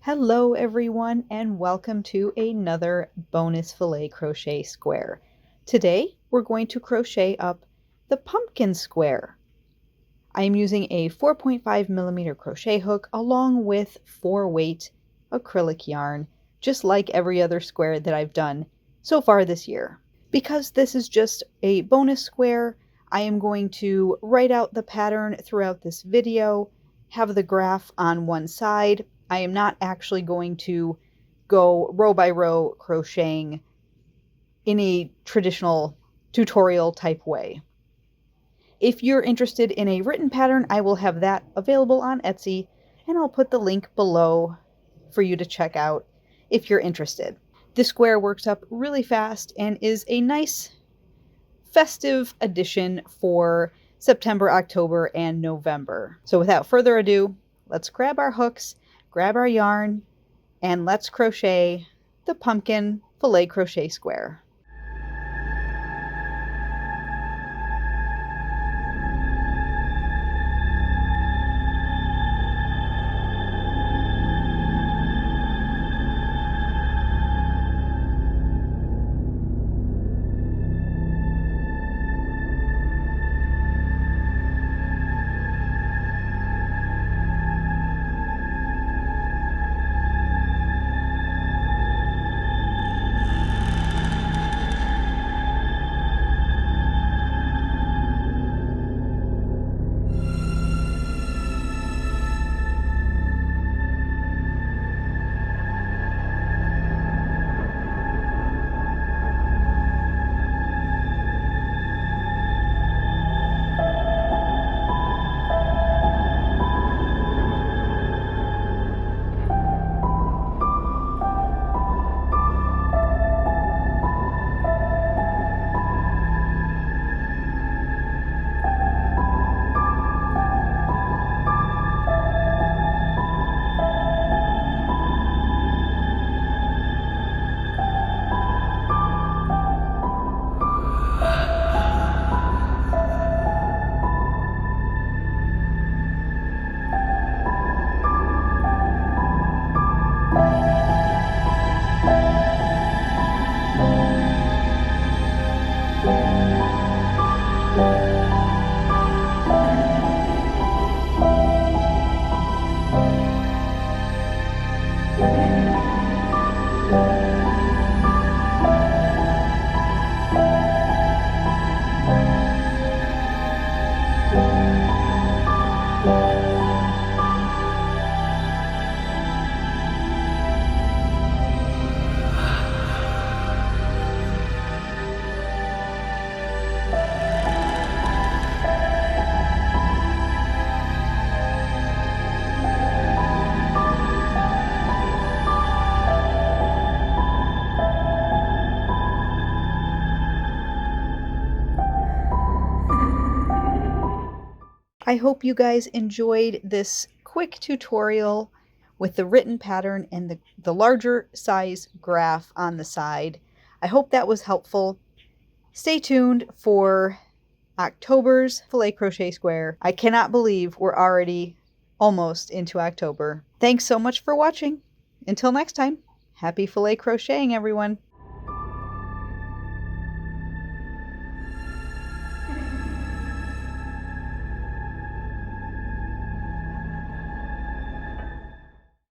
Hello everyone and welcome to another bonus filet crochet square. Today we're going to crochet up the pumpkin square. I am using a 4.5mm crochet hook along with 4-weight acrylic yarn, just like every other square that I've done so far this year. Because this is just a bonus square, I am going to write out the pattern throughout this video, have the graph on one side. I am not actually going to go row by row crocheting in a traditional tutorial type way. If you're interested in a written pattern, I will have that available on Etsy, and I'll put the link below for you to check out if you're interested. This square works up really fast and is a nice festive addition for September, October, and November. So without further ado, let's grab our hooks, grab our yarn, and let's crochet the pumpkin filet crochet square. I hope you guys enjoyed this quick tutorial with the written pattern and the larger size graph on the side. I hope that was helpful. Stay tuned for October's filet crochet square. I cannot believe we're already almost into October. Thanks so much for watching. Until next time, happy filet crocheting, everyone.